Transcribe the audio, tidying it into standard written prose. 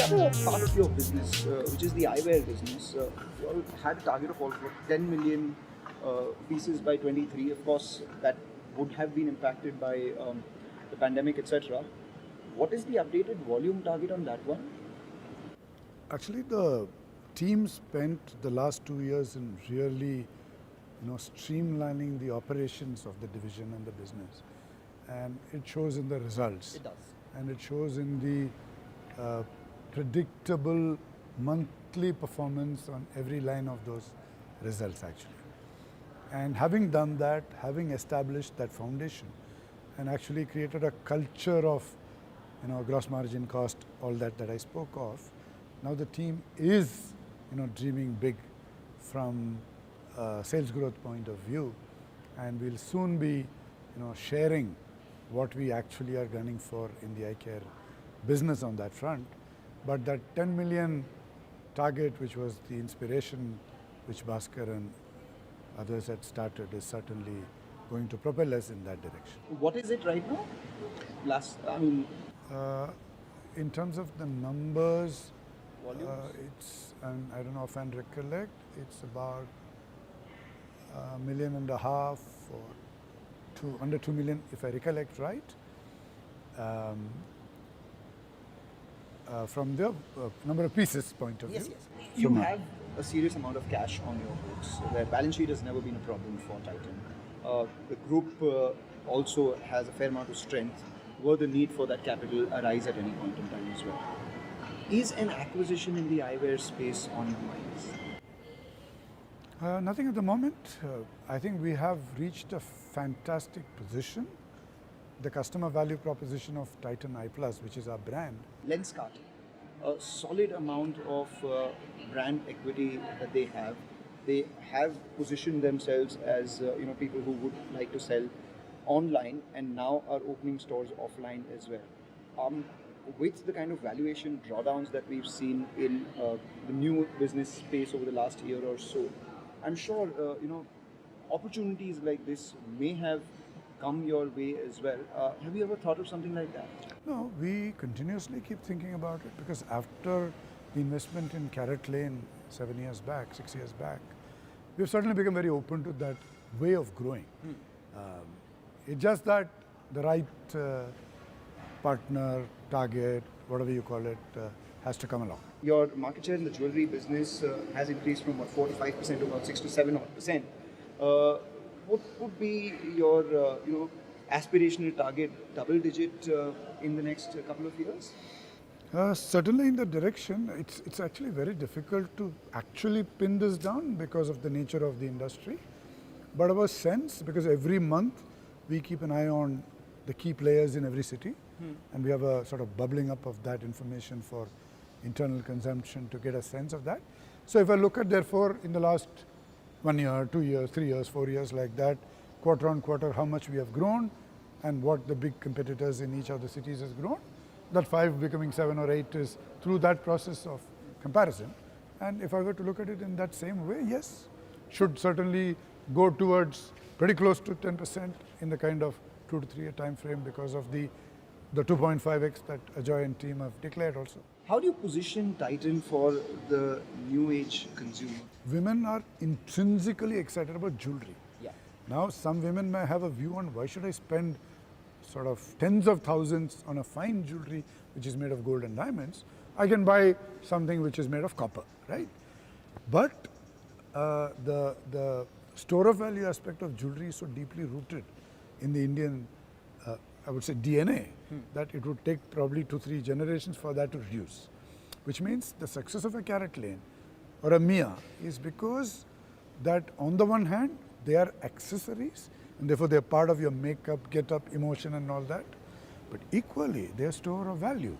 other part of your business, which is the eyewear business, you all had a target of almost 10 million pieces by 23. Of course, that would have been impacted by the pandemic, etc. What is the updated volume target on that one? Actually, the team spent the last 2 years in really, streamlining the operations of the division and the business, and it shows in the results. It does. And it shows in the predictable monthly performance on every line of those results, actually. And having done that, having established that foundation, and actually created a culture of, gross margin, cost, all that I spoke of. Now the team is, dreaming big from a sales growth point of view, and we'll soon be, sharing what we actually are gunning for in the eye care business on that front. But that 10 million target, which was the inspiration which Bhaskar and others had started, is certainly going to propel us in that direction. What is it right now? In terms of the numbers, Volumes? it's, and I don't know if I recollect, it's about 1.5 million or under 2 million, if I recollect right. From the number of pieces point of view. Yes. You have a serious amount of cash on your books. The balance sheet has never been a problem for Titan. The group also has a fair amount of strength. Were the need for that capital arise at any point in time as well? Is an acquisition in the eyewear space on your minds? Nothing at the moment. I think we have reached a fantastic position. The customer value proposition of Titan Eye Plus, which is our brand. Lenskart, a solid amount of brand equity that they have. They have positioned themselves as people who would like to sell online, and now are opening stores offline as well. With the kind of valuation drawdowns that we've seen in the new business space over the last year or so, I'm sure opportunities like this may have come your way as well. Have you ever thought of something like that? No, we continuously keep thinking about it, because after the investment in Carrot Lane 6 years back, we've certainly become very open to that way of growing. It's just that the right partner, target, whatever you call it, has to come along. Your market share in the jewelry business has increased from 4 to 5% to about 6 to 7%. What would be your aspirational target, double digit in the next couple of years? Certainly in the direction. It's actually very difficult to actually pin this down because of the nature of the industry. But our sense, because every month we keep an eye on the key players in every city, and we have a sort of bubbling up of that information for internal consumption to get a sense of that. So if I look at, therefore, in the last 1 year, 2 years, 3 years, 4 years, like that, quarter on quarter, how much we have grown and what the big competitors in each of the cities has grown, that 5 becoming 7 or 8 is through that process of comparison. And if I were to look at it in that same way, yes, should certainly go towards pretty close to 10% in the kind of 2 to 3 year time frame, because of the 2.5x that Ajoy and team have declared also. How do you position Titan for the new age consumer? Women are intrinsically excited about jewelry. Yeah. Now, some women may have a view on why should I spend sort of tens of thousands on a fine jewelry which is made of gold and diamonds. I can buy something which is made of copper, right? But the store of value aspect of jewelry is so deeply rooted in the Indian, I would say, DNA, that it would take probably 2-3 generations for that to reduce. Which means the success of a Carrot Lane or a Mia is because that on the one hand, they are accessories, and therefore they are part of your makeup, get-up, emotion and all that. But equally, they are store of value.